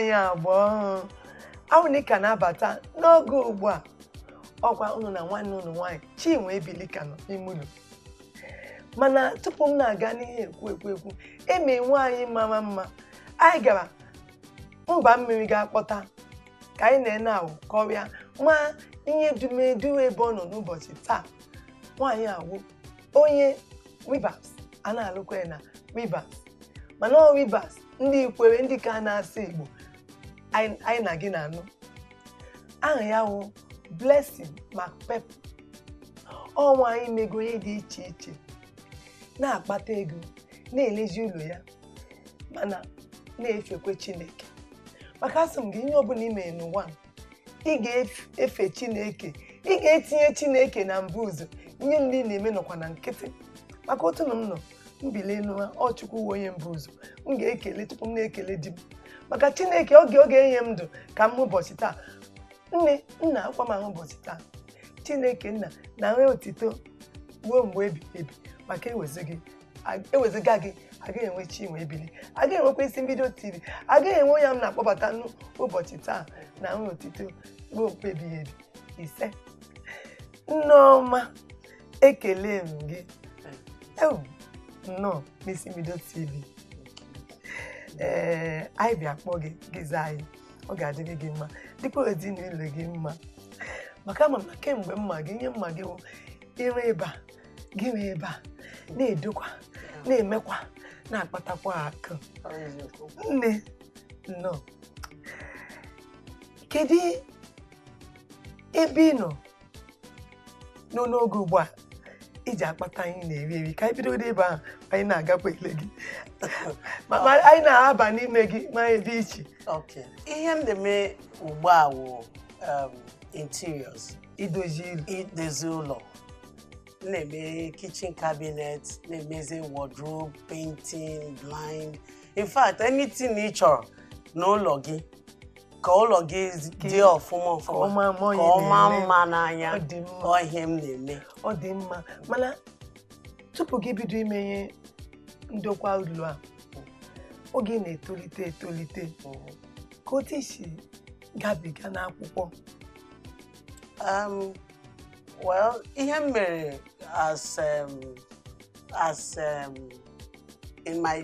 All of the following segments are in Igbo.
nwaanyị abụọ awụnika na-abata n'oge ugbu a ọkwa unu na nwanne unu nwaanyị Chinwe Ebilika nọ n'ime ụlọ. Mana tupu m na-aga n'ihe ekwu eme nwaanyị mama mma anyị gara mba mmiri ga-akpọta ka anyị na-ene awụ kọrịa ma ihe dumedu ebe ọ nọ n'ụbọchị taa. Nwaanyị awụ onye Rivers a na-alụkwa ya na Rivers, mana ọ Rivers ndị Ikwere ndị ka na-asụ Igbo anyị na gị na-anụ. Aha ya wụ Ngozi MacPepple. Ọ nwaanyị mego ihe dị iche iche na-akpata ego na-elezi ụlọ ya mana na-efekwe Chineke. Maka asị m gị ihe ọbụla ime n'ụwa ị ga-efe Chineke, ị ga-etinye Chineke na mbụ ụzọ. Ihe ndị na-eme nọkwa na nkịtị. Maka otu na m nọ mbili n'ụwa ọ Chukwu wụ onye mbụ ụzọ m ga-ekele tupu m na-ekele di m. Maka Chineke oge enye m ndụ ka m ụbọchị taa. Nne nna akwa m ahụ ụbọchị taa. Chineke nna na-enwe otito ruo mgbe ebighị ebi. Maka eweziga gị agaghị enwe Chinwe Ebili, agaghị enwekwa isi mbido TV, agaghị enwe onye m na-akpọbata n'ụbọchị taa na nwe otito ruo mgbe ebighị ebi. Ise Nneọma ekele m gị nnọọ n'isi mbido TV. Anyị bịa kpọọ gị zaa anyị, ọ ga-adịrị gị mma dịkwa ezinụlọ gị mma. Maka ama na kemgbe mma gị ihe mma gị wụ ire ebe a gị wee ebe a na-edokwa na-emekwa na-akpatakwa akụ. Nne nnọọ kedu ebe ị nọ n'oge ugbu a iji akpata anyị na-eri ka anyị bido ebe ahụ anyị na-agakwa ele gị ma anyị na-aba n'ime gị ma ebe iche. Ihe m na-eme ugbu a wụ interiors, idozi ụlọ. Na-eme kitchen cabinet, na-emezi wardrobe, painting, blind. In fact, anything ị chọrọ n'ụlọ gị ka ụlọ gị dị ọfụma ka ọma mma n'anya, ọ ihe m na-eme. Ọ dị mma. Mana tupu gị bido ime ihe ndokwa ụlọ a, oge na-etolite ka otu isi gabiga n'akwụkwọ. Well, ihe m mere as in my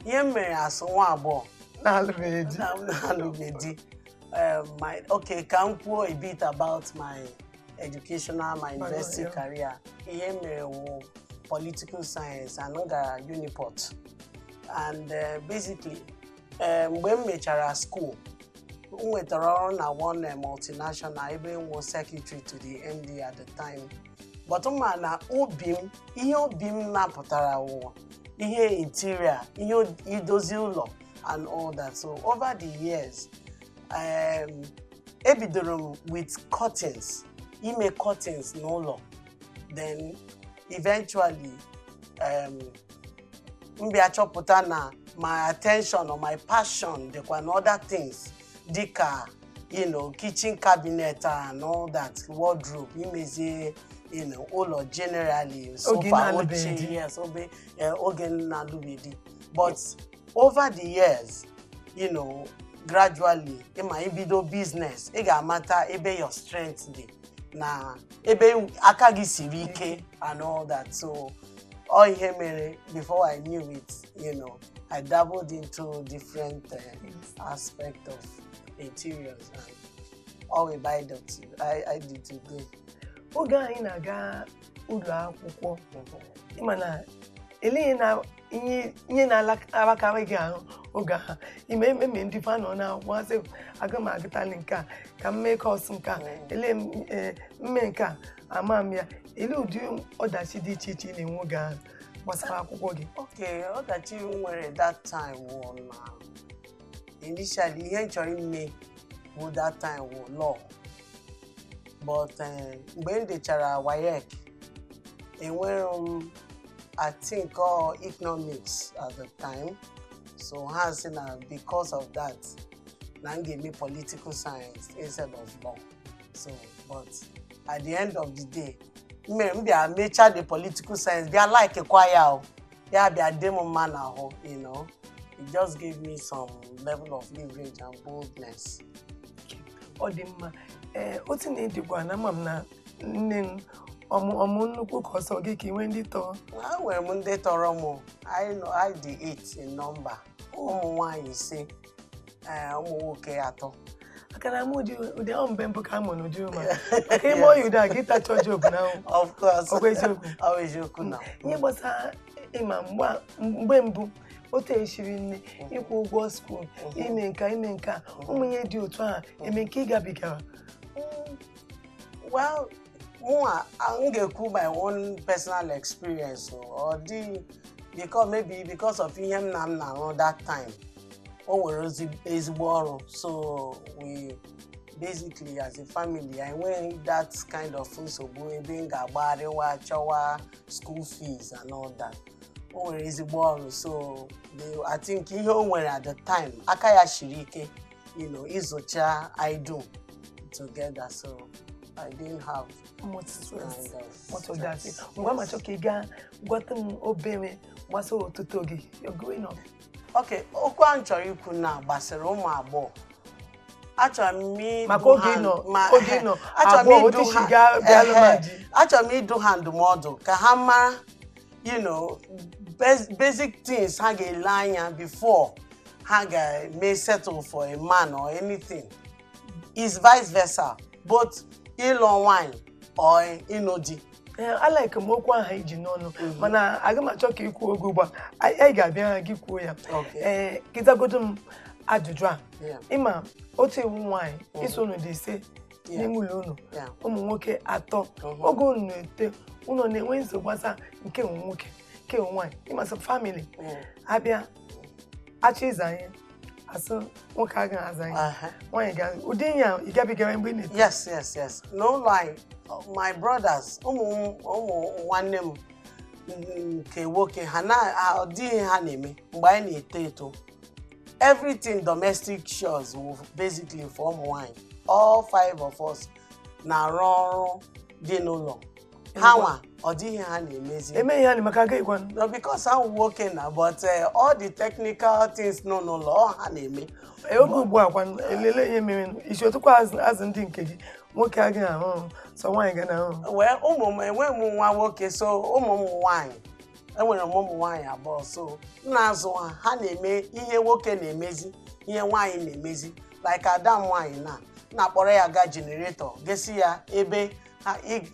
ihe m mere as nwa agbọghọ na-alụbeghị di. Ka m kwuo a bit about my educational, my university career. Ihe m mere wụ political science and I gara Uniport. And basically, mgbe m mechara school, m nwetara ọrụ na one multinational ebe m was secretary to the MD at the time. But na ihe obi m napụtara wụ ihe interior, ihe idozi ụlọ and all that. So over the years, ebidoro m with curtains, ime curtains n'ụlọ. Then eventually, mbịa chọpụta na my attention or my passion dịkwa and other things dịka kitchen cabinet and all that, wardrobe, imezi ụlọ generally, sofa, oche, yes, oge na-alụbeghị. But over the years, gradually, ịma ibido business, ị ga-amata ebe your strength dị na ebe aka gị siri ike and all that. So all ihe mere, before I knew it, I dabbled into different aspects of interiors and all we buy that I did today. Oge anyị na-aga ụlọ akwụkwọ, ịma na eleghị na ihe na-alakarị gị ahụ oge ha ime ndị fa nọ na-akwụkwọ asị aga m agụtali nke a ka m mee kọọsụ nke a ele mme nke a ama m ya. Ele ụdị ọdachi dị iche iche na-enwe oge ahụ gbasara akwụkwọ gị? Ọdachi nwere that time wụ na initially ihe nchọrọ ime wụ that time wụ law. But mgbe m dechara WAEC, enwere I think economics at the time. So has because of that, now give me political science instead of law. So, but at the end of the day, maybe I major the political science. They are like a choir. They are a demo man, it just gave me some level of leverage and boldness. Ọ dị mma. Otu na ịdịkwa na ama m na nne m ọmụ nnukwu ka ọsọ gị ka inwe ndị tọrọ. Enwere m ndị tọrọ m. I dị 8 in number. Ụmụ nwaanyị 5, ụmụ nwoke 3. Akara m ụdị ahụ mgbe mbụ ka a mụ n'ụdị ụma. Maka ime oyi ụdị a gị tacha job na ahụ. Of course. Ọ bụ eziokwu. Ọ bụ eziokwu na. Ihe gbasara ịma mgbe mbụ otu eshiri nne ịkwụ ụgwọ skuul ime nka ụmụ ihe dị otu a eme nke ị gabigara. Well, I'm going to my own personal experience. Or because of him now that time. So we basically as a family, I went that kind of food, so being agba, school fees and all that. So I think he were at the time, Akaya Shirike, Izocha, I do together. So I didn't have much stress. Much of that. You're growing up. Okay, okwu an chọrọ ikwu na gbasara ụmụ agbọghọ. Achọrọ m idu ha ndụmọdụ ka ha mara, basic things ha ga-ele anya before ha ga-may settle for a man or anything. It's vice versa, both ịlụ nwaanyị or ịnụ di. I like m okwu ahụ iji n'ọnụ mana aga m achọ ka ikwu oge ugbu a anyị ga-abịa gị kwuo ya. Kịtagodo m ajụjụ a ịma otu iwu nwaanyị iso unu dị 5 n'ime ụlọ unu ụmụ nwoke 3 oge unu na-ete unu na-enwe nsogbu gbasa nke nwoke nke nwaanyị ịmasị family abịa achọ ịza anyị asụ nwoke agaghị aza anyị nwaanyị ga ụdị ya ị gabigara mgbe ị na-ete. Yes. No lie. My brothers, nwanne m nke nwoke ha na-adịghị ha na-eme mgbe anyị na-eto eto. Everything domestic chores basically for ụmụ nwaanyị. All 5 of us na-arụ ọrụ dị n'ụlọ. Ha nwa ọ dịghị ha na-emezi. Emeghị ha maka aga ịgwa. No, because ha nwoke na, but all the technical things no n'ụlọ ha na-eme. Oge ugbu a kwa elele ihe mere isi otukwa azụ ndị nke gị nwoke agaghị ahụ so nwaanyị ga na-ahụ. Well, enweghị m nwa nwoke, so ụmụ m nwaanyị enwere m ụmụ nwaanyị 2, so na-azụ ha na-eme ihe nwoke na-emezi ihe nwaanyị na-emezi. Like ada nwaanyị na-akpọrọ ya ga generator gesi ya ebe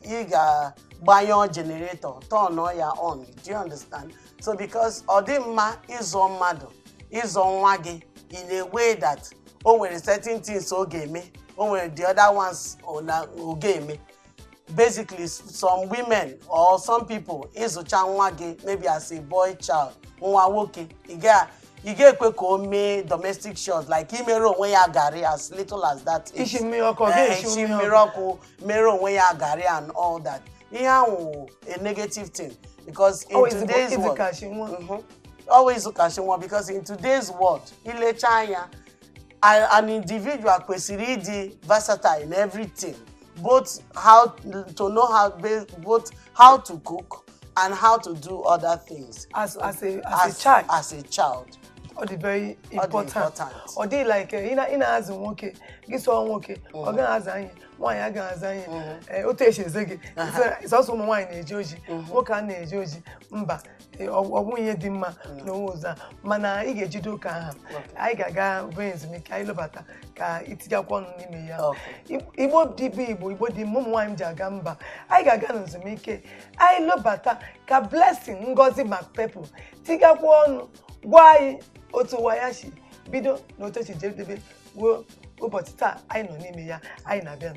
ị ga-gbanyọ generator turn ya on. Do you understand? So because ọ dị mma ịzọ mmadụ ịzọ nwa gị in a way that o nwere certain things o ga-eme, o nwere the other ones o ga-eme. Basically some women or some people ịzụcha nwa gị maybe as a boy child nwa nwoke ị ga-ekwe ka o mee domestic chores like imere onwe ya garị as little as that is. Ishi mmiri ọkụ mere onwe ya garị and all that. Ihe ahụ a negative thing because in today's world always ụkashinwa because in today's world ilecha anya an individual kwesịrị ịdị versatile in everything, both how to know how to cook and how to do other things as a child. Or the very important. Or they like in as nwoke gị sọ nwoke ọ gaghị aza anyị nwaanyị agaghị aza anyị otu esi eze gị sọsọ ụmụ nwaanyị na-eje oji nwoke a na-eje oji mba ọgwụ ihe dị mma n'onwe ụzọ mana ị ga-ejide ụka aha anyị ga-aga bụ ezumike anyị lụbata ka itinyekwa ọnụ n'ime ya. Igbo dịbe Igbo dị ụmụ nwaanyị m ji aga mba anyị ga-aga n'ezumike anyị lụbata ka Blessing Ngozi MacPepple tinyekwa ọnụ gwa anyị otu ụwa ya si bido n'otu echi jedebe ruo ụbọchị taa anyị nọ n'ime ya anyị na-abịa.